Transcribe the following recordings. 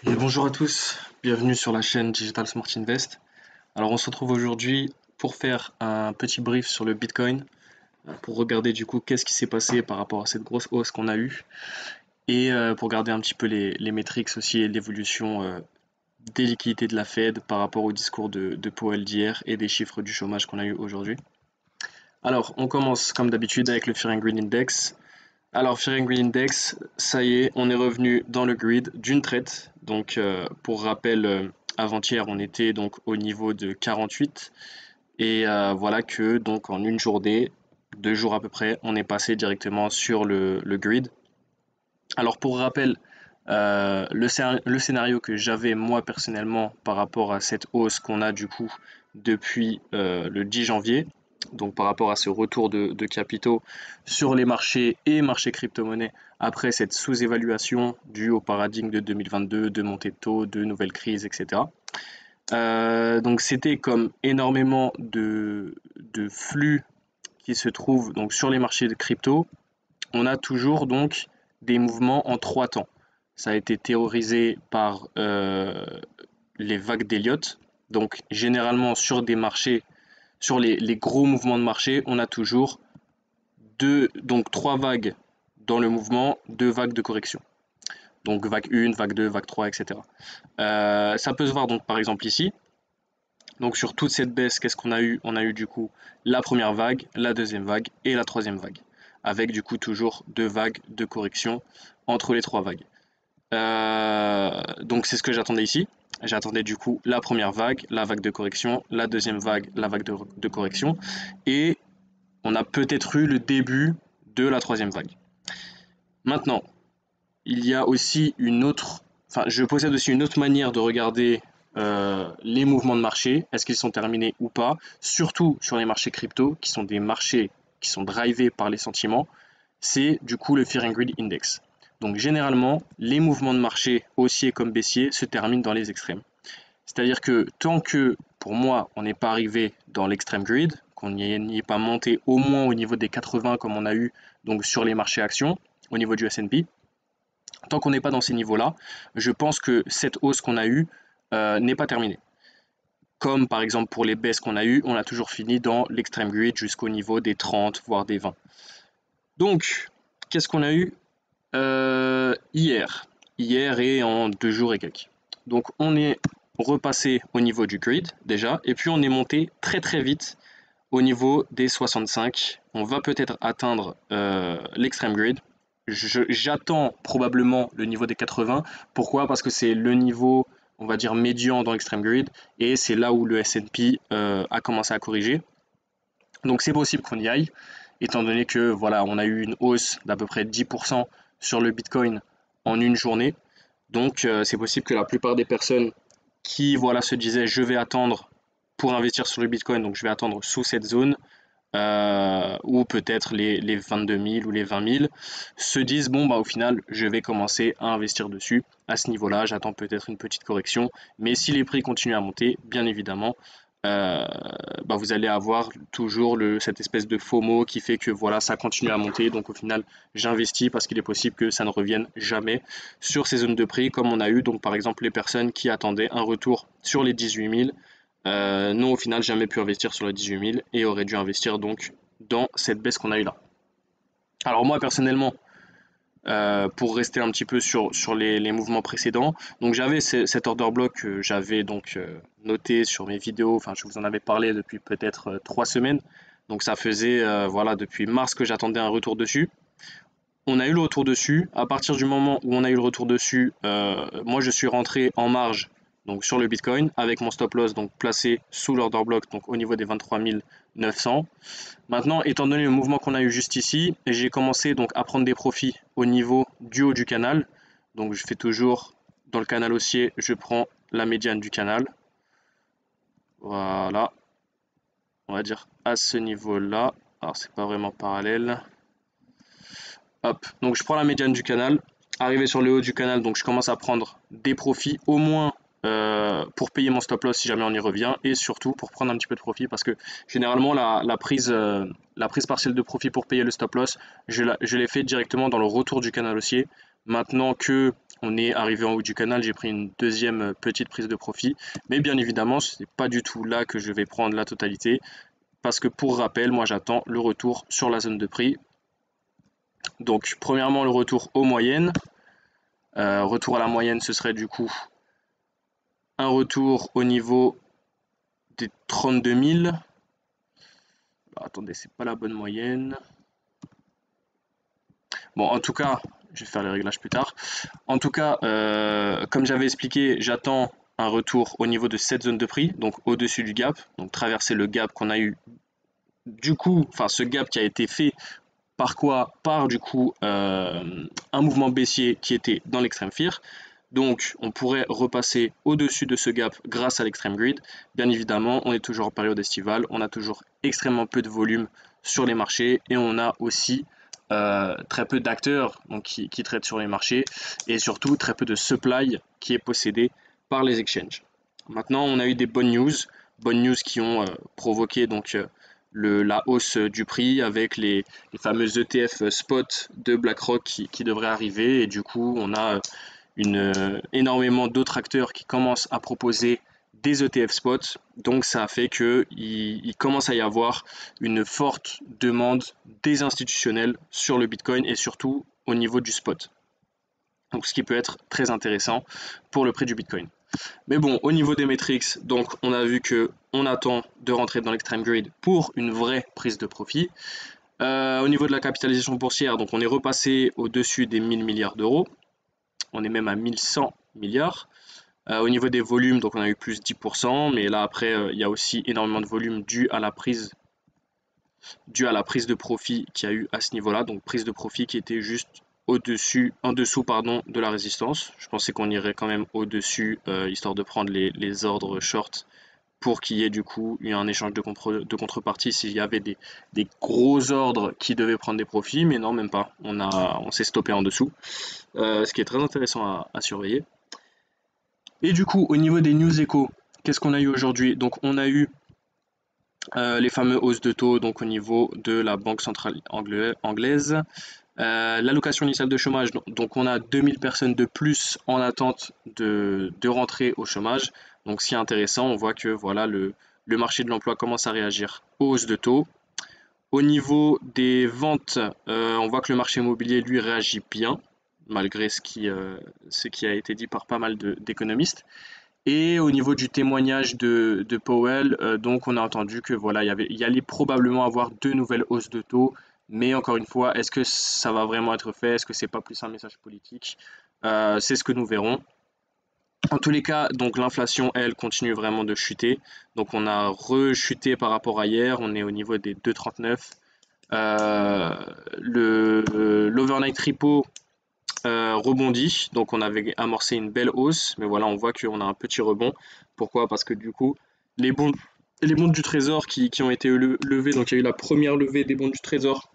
Et bonjour à tous, bienvenue sur la chaîne Digital Smart Invest. Alors on se retrouve aujourd'hui pour faire un petit brief sur le Bitcoin, pour regarder du coup qu'est-ce qui s'est passé par rapport à cette grosse hausse qu'on a eue et pour regarder un petit peu les métriques aussi et l'évolution des liquidités de la Fed par rapport au discours de Powell d'hier et des chiffres du chômage qu'on a eu aujourd'hui. Alors on commence comme d'habitude avec le Fear and Greed Index. Alors, Fear and Greed Index, ça y est, on est revenu dans le grid d'une traite. Donc, pour rappel, avant-hier, on était donc au niveau de 48. Et voilà que, donc, en une journée, 2 jours à peu près, on est passé directement sur le grid. Alors, pour rappel, le scénario que j'avais moi personnellement par rapport à cette hausse qu'on a du coup depuis le 10 janvier, donc par rapport à ce retour de capitaux sur les marchés et marchés crypto-monnaies après cette sous-évaluation due au paradigme de 2022, de montée de taux, de nouvelles crises, etc. Donc c'était comme énormément de flux qui se trouvent donc sur les marchés de crypto. On a toujours donc des mouvements en 3 temps. Ça a été théorisé par les vagues d'Elliott. Donc généralement sur des marchés, sur les gros mouvements de marché, on a toujours donc 3 vagues dans le mouvement, 2 vagues de correction. Donc vague 1, vague 2, vague 3, etc. Ça peut se voir donc par exemple ici. Donc sur toute cette baisse, qu'est-ce qu'on a eu? On a eu du coup la première vague, la deuxième vague et la troisième vague. Avec du coup toujours 2 vagues de correction entre les 3 vagues. Donc c'est ce que j'attendais ici. J'attendais du coup la première vague, la vague de correction, la deuxième vague, la vague de correction. Et on a peut-être eu le début de la troisième vague. Maintenant, il y a aussi je possède aussi une autre manière de regarder les mouvements de marché, est-ce qu'ils sont terminés ou pas, surtout sur les marchés crypto, qui sont des marchés qui sont drivés par les sentiments, c'est du coup le Fear and Greed Index. Donc généralement, les mouvements de marché haussiers comme baissiers se terminent dans les extrêmes. C'est-à-dire que tant que, pour moi, on n'est pas arrivé dans l'extrême grid, qu'on n'y est pas monté au moins au niveau des 80 comme on a eu donc sur les marchés actions, au niveau du S&P, tant qu'on n'est pas dans ces niveaux-là, je pense que cette hausse qu'on a eue n'est pas terminée. Comme par exemple pour les baisses qu'on a eues, on a toujours fini dans l'extreme grid jusqu'au niveau des 30, voire des 20. Donc, qu'est-ce qu'on a eu hier et en 2 jours et quelques. Donc on est repassé au niveau du grid déjà, et puis on est monté très très vite au niveau des 65. On va peut-être atteindre l'extreme grid. J'attends probablement le niveau des 80. Pourquoi? Parce que c'est le niveau, on va dire, médian dans l'extreme grid, et c'est là où le S&P a commencé à corriger. Donc c'est possible qu'on y aille, étant donné que voilà, on a eu une hausse d'à peu près 10% sur le Bitcoin en une journée. Donc c'est possible que la plupart des personnes qui voilà, se disaient je vais attendre pour investir sur le Bitcoin, donc je vais attendre sous cette zone, ou peut-être les 22 000 ou les 20 000, se disent bon bah au final je vais commencer à investir dessus à ce niveau-là, j'attends peut-être une petite correction, mais si les prix continuent à monter, bien évidemment, bah vous allez avoir toujours cette espèce de FOMO qui fait que voilà ça continue à monter, donc au final j'investis parce qu'il est possible que ça ne revienne jamais sur ces zones de prix comme on a eu donc par exemple les personnes qui attendaient un retour sur les 18 000 n'ont au final jamais pu investir sur les 18 000 et auraient dû investir donc dans cette baisse qu'on a eu là. Alors moi personnellement, pour rester un petit peu sur les mouvements précédents, donc j'avais cet order block que j'avais donc noté sur mes vidéos, enfin je vous en avais parlé depuis peut-être 3 semaines, donc ça faisait voilà depuis mars que j'attendais un retour dessus. On a eu le retour dessus. À partir du moment où on a eu le retour dessus, moi je suis rentré en marge donc sur le Bitcoin avec mon stop loss donc placé sous l'order block donc au niveau des 23 900. Maintenant, étant donné le mouvement qu'on a eu juste ici, j'ai commencé donc à prendre des profits au niveau du haut du canal. Donc je fais toujours dans le canal haussier, je prends la médiane du canal. Voilà, on va dire à ce niveau-là. Alors c'est pas vraiment parallèle. Hop, donc je prends la médiane du canal, arrivé sur le haut du canal, donc je commence à prendre des profits au moins pour payer mon stop loss si jamais on y revient, et surtout pour prendre un petit peu de profit parce que généralement la prise partielle de profit pour payer le stop loss, je l'ai fait directement dans le retour du canal haussier. Maintenant que on est arrivé en haut du canal, j'ai pris une deuxième petite prise de profit. Mais bien évidemment, ce n'est pas du tout là que je vais prendre la totalité. Parce que pour rappel, moi j'attends le retour sur la zone de prix. Donc premièrement le retour aux moyennes. Retour à la moyenne, ce serait du coup un retour au niveau des 32 000. Alors, attendez, c'est pas la bonne moyenne. Bon, en tout cas, je vais faire les réglages plus tard. En tout cas, comme j'avais expliqué, j'attends un retour au niveau de cette zone de prix, donc au-dessus du gap, donc traverser le gap qu'on a eu. Du coup, enfin ce gap qui a été fait par quoi? Par du coup un mouvement baissier qui était dans l'extrême fear. Donc on pourrait repasser au-dessus de ce gap grâce à l'extrême grid. Bien évidemment, on est toujours en période estivale, on a toujours extrêmement peu de volume sur les marchés et on a aussi très peu d'acteurs qui traitent sur les marchés et surtout très peu de supply qui est possédé par les exchanges. Maintenant, on a eu des bonnes news qui ont provoqué donc la hausse du prix avec les fameux ETF spot de BlackRock qui devraient arriver et du coup on a énormément d'autres acteurs qui commencent à proposer des ETF spot, donc ça a fait qu'il commence à y avoir une forte demande des institutionnels sur le Bitcoin et surtout au niveau du spot. Donc ce qui peut être très intéressant pour le prix du Bitcoin. Mais bon, au niveau des metrics, donc on a vu que on attend de rentrer dans l'extreme grid pour une vraie prise de profit. Au niveau de la capitalisation boursière, donc on est repassé au-dessus des 1000 milliards d'euros. On est même à 1100 milliards. Au niveau des volumes, donc on a eu plus 10%, mais là après, il y a aussi énormément de volume dû à la prise de profit qu'il y a eu à ce niveau-là. Donc prise de profit qui était juste en dessous pardon, de la résistance. Je pensais qu'on irait quand même au-dessus, histoire de prendre les ordres short pour qu'il y ait du coup un échange de contrepartie s'il y avait des gros ordres qui devaient prendre des profits, mais non, même pas. On s'est stoppé en dessous, ce qui est très intéressant à surveiller. Et du coup, au niveau des news échos, qu'est-ce qu'on a eu aujourd'hui? Donc on a eu les fameux hausses de taux donc au niveau de la Banque centrale anglaise. L'allocation initiale de chômage, donc on a 2000 personnes de plus en attente de rentrer au chômage. Donc ce qui est intéressant, on voit que voilà, le marché de l'emploi commence à réagir aux hausses de taux. Au niveau des ventes, on voit que le marché immobilier lui réagit bien, malgré ce qui a été dit par pas mal d'économistes. Et au niveau du témoignage de Powell, donc on a entendu que voilà, il y allait probablement avoir deux nouvelles hausses de taux, mais encore une fois, est-ce que ça va vraiment être fait? Est-ce que c'est pas plus un message politique? C'est ce que nous verrons. En tous les cas, donc l'inflation, elle, continue vraiment de chuter. Donc on a rechuté par rapport à hier, on est au niveau des 2,39. L'overnight repo rebondit, donc on avait amorcé une belle hausse, mais voilà, on voit qu'on a un petit rebond. Pourquoi? Parce que du coup, les bons du trésor qui ont été levés, donc il y a eu la première levée des bons du trésor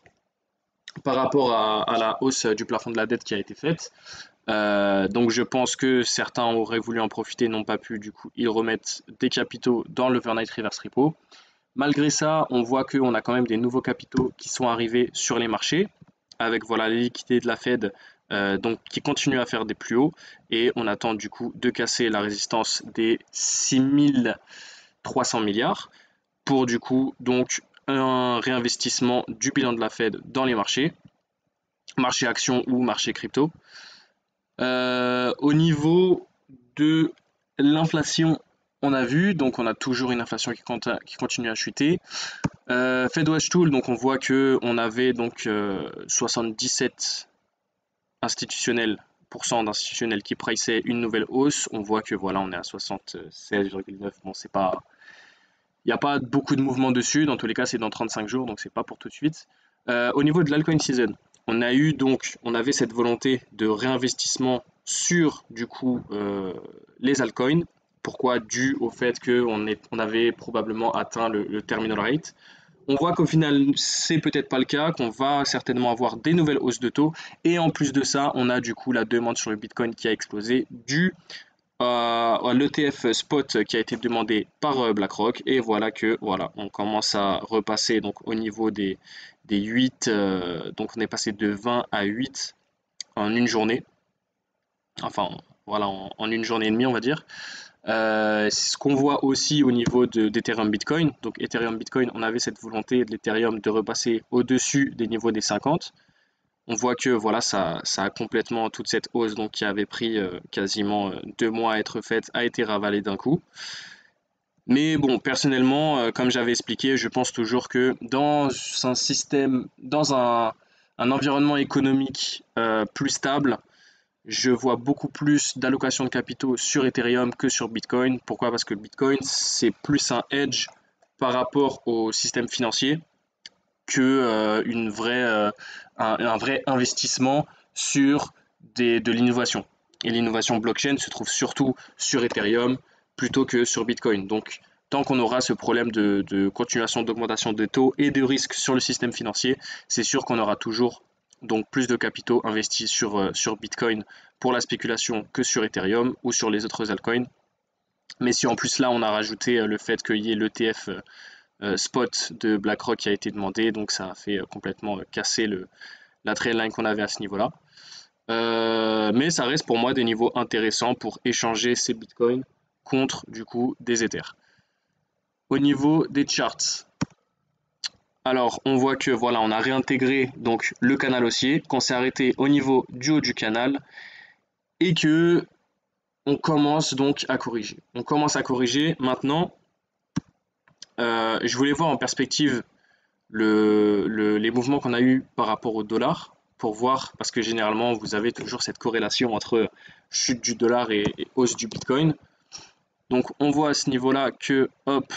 par rapport à la hausse du plafond de la dette qui a été faite. Donc je pense que certains auraient voulu en profiter, n'ont pas pu, du coup ils remettent des capitaux dans l'overnight reverse repo. Malgré ça, on voit qu'on a quand même des nouveaux capitaux qui sont arrivés sur les marchés, avec voilà, les liquidités de la Fed donc, qui continuent à faire des plus hauts, et on attend du coup de casser la résistance des 6300 milliards pour du coup donc un réinvestissement du bilan de la Fed dans les marchés, marché actions ou marché crypto. Au niveau de l'inflation, on a vu, donc on a toujours une inflation qui continue à chuter. FedWatch donc on voit que on avait donc 77 d'institutionnels qui priçaient une nouvelle hausse. On voit que voilà, on est à 76,9. Bon, c'est pas, il n'y a pas beaucoup de mouvement dessus. Dans tous les cas, c'est dans 35 jours, donc c'est pas pour tout de suite. Au niveau de l'altcoin season, on avait cette volonté de réinvestissement sur du coup les altcoins. Pourquoi? Dû au fait qu'on avait probablement atteint le terminal rate. On voit qu'au final, c'est peut-être pas le cas, qu'on va certainement avoir des nouvelles hausses de taux. Et en plus de ça, on a du coup la demande sur le Bitcoin qui a explosé dû à l'ETF spot qui a été demandé par BlackRock. Et voilà on commence à repasser donc au niveau des 8. Donc on est passé de 20 à 8 en une journée. enfin voilà, en une journée et demie on va dire. C'est ce qu'on voit aussi au niveau d'Ethereum Bitcoin. Donc Ethereum Bitcoin, on avait cette volonté de l'Ethereum de repasser au-dessus des niveaux des 50. On voit que voilà, ça a complètement toute cette hausse donc, qui avait pris quasiment 2 mois à être faite, a été ravalée d'un coup. Mais bon, personnellement, comme j'avais expliqué, je pense toujours que dans un système, dans un environnement économique plus stable, je vois beaucoup plus d'allocation de capitaux sur Ethereum que sur Bitcoin. Pourquoi? Parce que Bitcoin, c'est plus un hedge par rapport au système financier que un vrai investissement sur de l'innovation. Et l'innovation blockchain se trouve surtout sur Ethereum plutôt que sur Bitcoin. Donc, tant qu'on aura ce problème de continuation d'augmentation des taux et de risque sur le système financier, c'est sûr qu'on aura toujours donc plus de capitaux investis sur Bitcoin pour la spéculation que sur Ethereum ou sur les autres altcoins. Mais si en plus là on a rajouté le fait qu'il y ait l'ETF spot de BlackRock qui a été demandé, donc ça a fait complètement casser la trailline qu'on avait à ce niveau-là. Mais ça reste pour moi des niveaux intéressants pour échanger ces bitcoins contre du coup des Ethers. Au niveau des charts, alors on voit que voilà, on a réintégré donc le canal haussier, qu'on s'est arrêté au niveau du haut du canal et que on commence donc à corriger. On commence à corriger maintenant. Je voulais voir en perspective les mouvements qu'on a eu par rapport au dollar pour voir, parce que généralement vous avez toujours cette corrélation entre chute du dollar et hausse du bitcoin. Donc on voit à ce niveau-là que hop,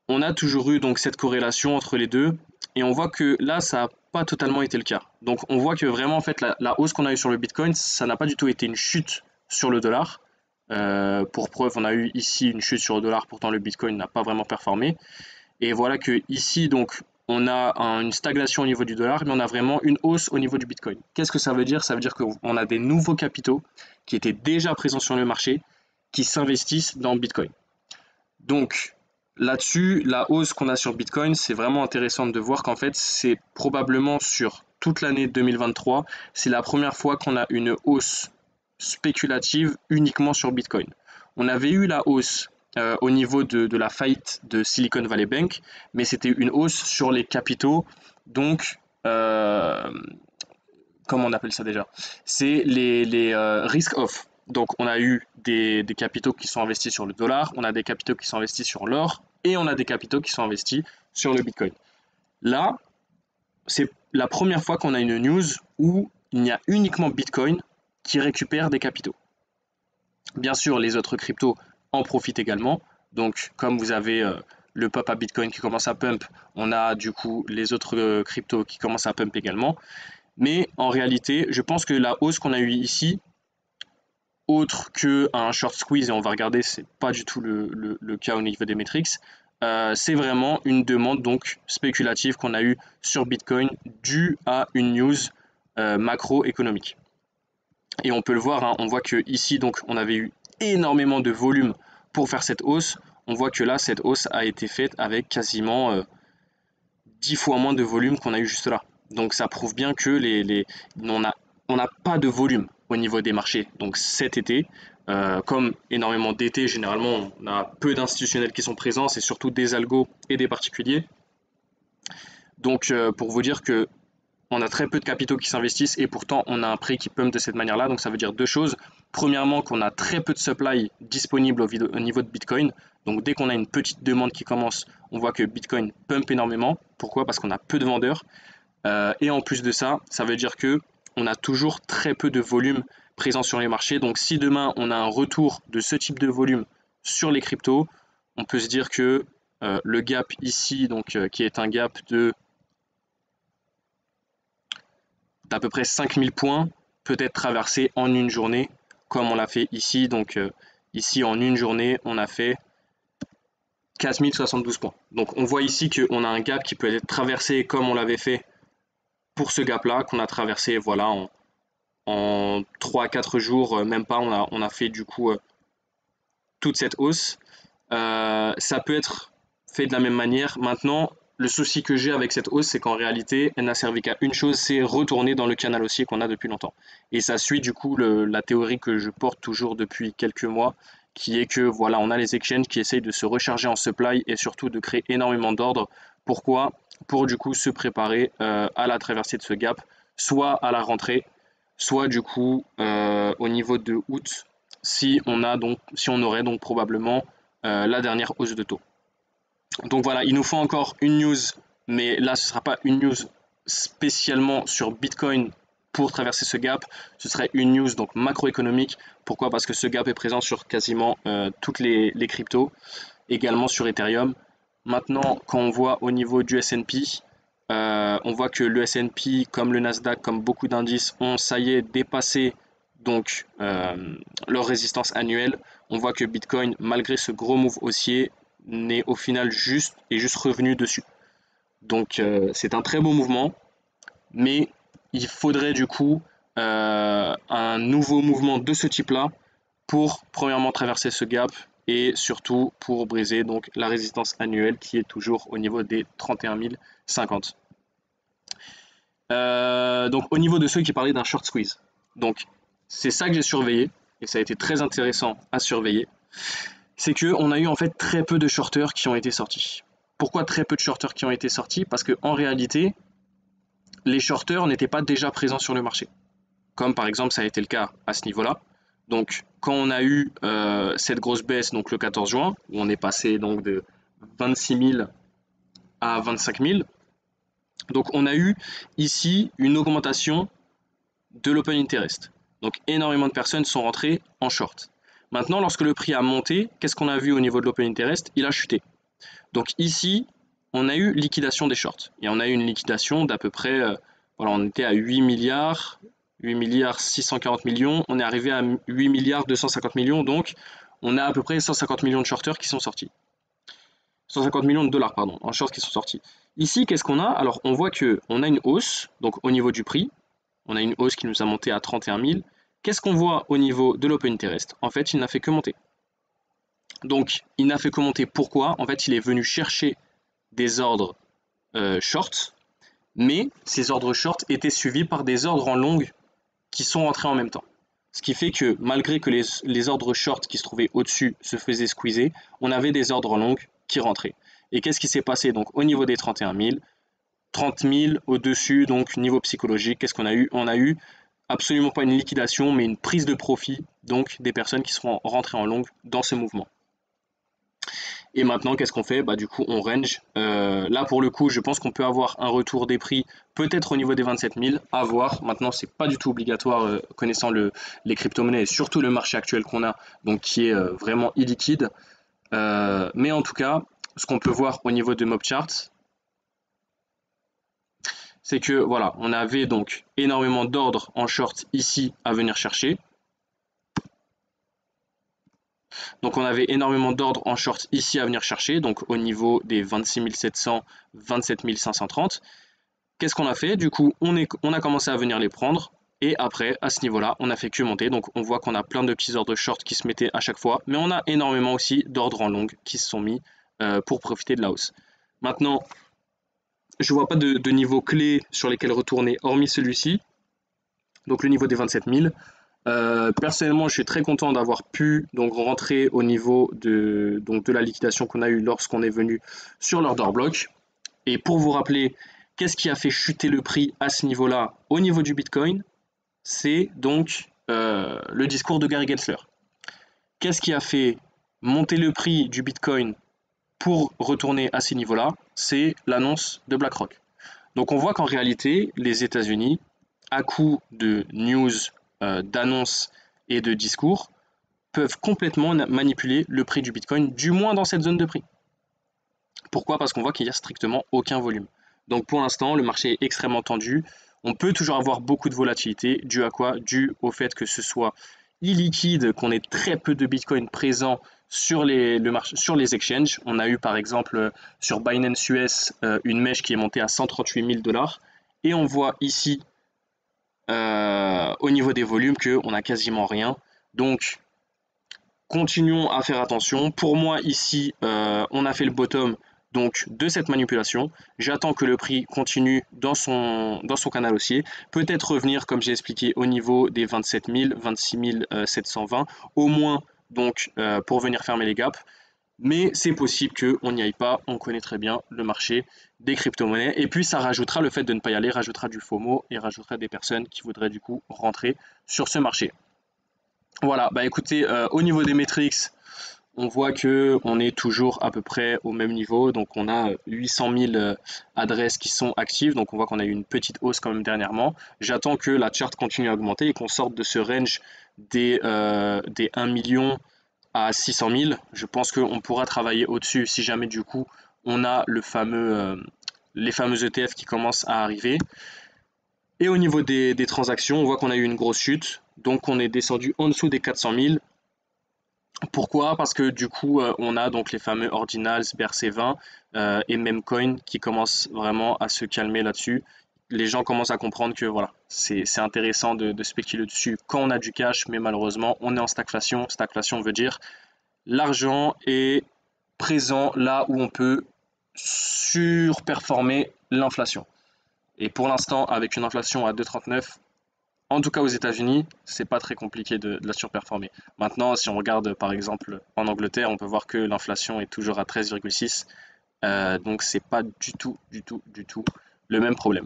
on a toujours eu donc cette corrélation entre les deux et on voit que là ça n'a pas totalement été le cas. Donc on voit que vraiment en fait la hausse qu'on a eu sur le bitcoin, ça n'a pas du tout été une chute sur le dollar. Pour preuve, on a eu ici une chute sur le dollar, pourtant le bitcoin n'a pas vraiment performé. Et voilà que ici, donc, on a une stagnation au niveau du dollar, mais on a vraiment une hausse au niveau du Bitcoin. Qu'est-ce que ça veut dire? Ça veut dire qu'on a des nouveaux capitaux qui étaient déjà présents sur le marché, qui s'investissent dans Bitcoin. Donc, là-dessus, la hausse qu'on a sur Bitcoin, c'est vraiment intéressant de voir qu'en fait, c'est probablement sur toute l'année 2023, c'est la première fois qu'on a une hausse spéculative uniquement sur Bitcoin. On avait eu la hausse au niveau de la faillite de Silicon Valley Bank, mais c'était une hausse sur les capitaux, donc comment on appelle ça déjà? C'est les risk-off. Donc on a eu des capitaux qui sont investis sur le dollar, on a des capitaux qui sont investis sur l'or, et on a des capitaux qui sont investis sur le Bitcoin. Là, c'est la première fois qu'on a une news où il y a uniquement Bitcoin qui récupère des capitaux. Bien sûr, les autres cryptos en profitent également. Donc, comme vous avez le pop à Bitcoin qui commence à pump, on a du coup les autres cryptos qui commencent à pump également. Mais en réalité, je pense que la hausse qu'on a eue ici, autre qu'un short squeeze, et on va regarder, c'est pas du tout le cas au niveau des metrics, c'est vraiment une demande donc spéculative qu'on a eue sur Bitcoin due à une news macroéconomique. Et on peut le voir, hein, on voit que ici donc on avait eu énormément de volume pour faire cette hausse. On voit que là cette hausse a été faite avec quasiment 10 fois moins de volume qu'on a eu juste là. Donc ça prouve bien que on n'a pas de volume au niveau des marchés. Donc cet été, comme énormément d'été, généralement on a peu d'institutionnels qui sont présents, c'est surtout des algos et des particuliers. Donc pour vous dire que on a très peu de capitaux qui s'investissent et pourtant on a un prix qui pump de cette manière-là. Donc ça veut dire deux choses. Premièrement, qu'on a très peu de supply disponible au niveau de Bitcoin. Donc dès qu'on a une petite demande qui commence, on voit que Bitcoin pump énormément. Pourquoi? Parce qu'on a peu de vendeurs. Et en plus de ça, ça veut dire que on a toujours très peu de volume présent sur les marchés. Donc si demain on a un retour de ce type de volume sur les cryptos, on peut se dire que le gap ici, donc qui est un gap d'à peu près 5000 points peut être traversé en une journée, comme on l'a fait ici. Donc ici, en une journée, on a fait 4072 points. Donc on voit ici qu'on a un gap qui peut être traversé comme on l'avait fait pour ce gap-là, qu'on a traversé voilà, en 3-4 jours, même pas, on a fait du coup toute cette hausse. Ça peut être fait de la même manière. Maintenant, le souci que j'ai avec cette hausse, c'est qu'en réalité, elle n'a servi qu'à une chose, c'est retourner dans le canal haussier qu'on a depuis longtemps. Et ça suit du coup la théorie que je porte toujours depuis quelques mois, qui est que voilà, on a les exchanges qui essayent de se recharger en supply et surtout de créer énormément d'ordre. Pourquoi? Pour du coup se préparer à la traversée de ce gap, soit à la rentrée, soit du coup au niveau de août, si on aurait donc probablement la dernière hausse de taux. Donc voilà, il nous faut encore une news, mais là ce ne sera pas une news spécialement sur Bitcoin pour traverser ce gap, ce serait une news donc macroéconomique. Pourquoi? Parce que ce gap est présent sur quasiment toutes les cryptos, également sur Ethereum. Maintenant, quand on voit au niveau du S&P, on voit que le S&P, comme le Nasdaq, comme beaucoup d'indices, ont ça y est dépassé donc leur résistance annuelle. On voit que Bitcoin, malgré ce gros move haussier, n'est au final juste revenu dessus. Donc c'est un très beau mouvement, mais il faudrait du coup un nouveau mouvement de ce type-là pour premièrement traverser ce gap et surtout pour briser donc la résistance annuelle qui est toujours au niveau des 31 050. Donc au niveau de ceux qui parlaient d'un short squeeze, donc c'est ça que j'ai surveillé et ça a été très intéressant à surveiller. C'est qu'on a eu en fait très peu de shorters qui ont été sortis. Pourquoi très peu de shorters qui ont été sortis? Parce qu'en réalité, les shorters n'étaient pas déjà présents sur le marché. Comme par exemple ça a été le cas à ce niveau-là. Donc quand on a eu cette grosse baisse donc le 14 juin, où on est passé donc de 26 000 à 25 000, donc on a eu ici une augmentation de l'open interest. Donc énormément de personnes sont rentrées en short. Maintenant, lorsque le prix a monté, qu'est-ce qu'on a vu au niveau de l'open interest? Il a chuté. Donc ici, on a eu liquidation des shorts. Et on a eu une liquidation d'à peu près, voilà, on était à 8 milliards 640 millions, on est arrivé à 8 milliards 250 millions, donc on a à peu près 150 millions de shorters qui sont sortis. 150 millions de dollars, pardon, en shorts qui sont sortis. Ici, qu'est-ce qu'on a? Alors, on voit qu'on a une hausse, donc au niveau du prix, on a une hausse qui nous a monté à 31 000. Qu'est-ce qu'on voit au niveau de l'open interest? En fait, il n'a fait que monter. Donc, il n'a fait que monter. Pourquoi? En fait, il est venu chercher des ordres short, mais ces ordres short étaient suivis par des ordres en longue qui sont rentrés en même temps. Ce qui fait que malgré que les ordres short qui se trouvaient au-dessus se faisaient squeezer, on avait des ordres longues qui rentraient. Et qu'est-ce qui s'est passé donc au niveau des 31 000? 30 000 au-dessus, donc niveau psychologique, qu'est-ce qu'on a eu? On a eu absolument pas une liquidation, mais une prise de profit, donc des personnes qui seront rentrées en longue dans ce mouvement. Et maintenant, qu'est-ce qu'on fait? Bah, du coup, on range. Là, pour le coup, je pense qu'on peut avoir un retour des prix, peut-être au niveau des 27 000, à voir. Maintenant, c'est pas du tout obligatoire, connaissant les crypto-monnaies et surtout le marché actuel qu'on a, donc qui est vraiment illiquide. Mais en tout cas, ce qu'on peut voir au niveau de MobChart, c'est que voilà, on avait donc énormément d'ordres en short ici à venir chercher. Donc on avait énormément d'ordres en short ici à venir chercher, donc au niveau des 26 700, 27 530. Qu'est-ce qu'on a fait? Du coup, on a commencé à venir les prendre, et après, à ce niveau-là, on a fait que monter. Donc on voit qu'on a plein de petits ordres short qui se mettaient à chaque fois, mais on a énormément aussi d'ordres en longue qui se sont mis pour profiter de la hausse. Maintenant, je ne vois pas de niveau clé sur lesquels retourner, hormis celui-ci, donc le niveau des 27 000. Personnellement, je suis très content d'avoir pu donc rentrer au niveau de la liquidation qu'on a eue lorsqu'on est venu sur l'order block. Et pour vous rappeler, qu'est-ce qui a fait chuter le prix à ce niveau-là, au niveau du Bitcoin? C'est donc le discours de Gary Gensler. Qu'est-ce qui a fait monter le prix du Bitcoin pour retourner à ces niveaux-là? C'est l'annonce de BlackRock. Donc on voit qu'en réalité, les États-Unis, à coup de news, d'annonces et de discours, peuvent complètement manipuler le prix du Bitcoin, du moins dans cette zone de prix. Pourquoi? Parce qu'on voit qu'il n'y a strictement aucun volume. Donc pour l'instant, le marché est extrêmement tendu. On peut toujours avoir beaucoup de volatilité. Dû à quoi? Dû au fait que ce soit illiquide, qu'on ait très peu de Bitcoin présents sur les exchanges. On a eu par exemple sur Binance US une mèche qui est montée à 138 000 $. Et on voit ici au niveau des volumes qu'on n'a quasiment rien. Donc continuons à faire attention. Pour moi ici, on a fait le bottom. donc de cette manipulation. J'attends que le prix continue dans son canal haussier, peut-être revenir, comme j'ai expliqué, au niveau des 27 000, 26 720, au moins donc pour venir fermer les gaps. Mais c'est possible qu'on n'y aille pas, on connaît très bien le marché des crypto-monnaies. Et puis ça rajoutera le fait de ne pas y aller, rajoutera du FOMO et rajoutera des personnes qui voudraient du coup rentrer sur ce marché. Voilà, bah écoutez, au niveau des metrics, on voit que on est toujours à peu près au même niveau. Donc on a 800 000 adresses qui sont actives. Donc on voit qu'on a eu une petite hausse quand même dernièrement. J'attends que la chart continue à augmenter et qu'on sorte de ce range des 1 million à 600 000. Je pense qu'on pourra travailler au-dessus si jamais du coup on a les fameux ETF qui commencent à arriver. Et au niveau des transactions, on voit qu'on a eu une grosse chute. Donc on est descendu en dessous des 400 000. Pourquoi? Parce que du coup, on a donc les fameux Ordinals, BRC20 et Memcoin qui commencent vraiment à se calmer là-dessus. Les gens commencent à comprendre que voilà, c'est intéressant de spéculer dessus quand on a du cash, mais malheureusement, on est en stagflation. Stagflation veut dire l'argent est présent là où on peut surperformer l'inflation. Et pour l'instant, avec une inflation à 2,39, en tout cas aux États-Unis, c'est pas très compliqué de la surperformer. Maintenant, si on regarde par exemple en Angleterre, on peut voir que l'inflation est toujours à 13,6, donc c'est pas du tout le même problème.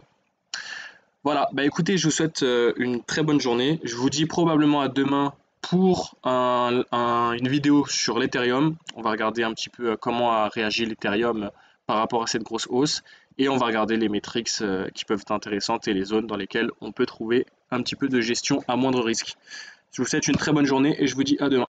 Voilà, bah écoutez, je vous souhaite une très bonne journée. Je vous dis probablement à demain pour une vidéo sur l'Ethereum. On va regarder un petit peu comment a réagi l'Ethereum par rapport à cette grosse hausse. Et on va regarder les métriques qui peuvent être intéressantes et les zones dans lesquelles on peut trouver un petit peu de gestion à moindre risque. Je vous souhaite une très bonne journée et je vous dis à demain.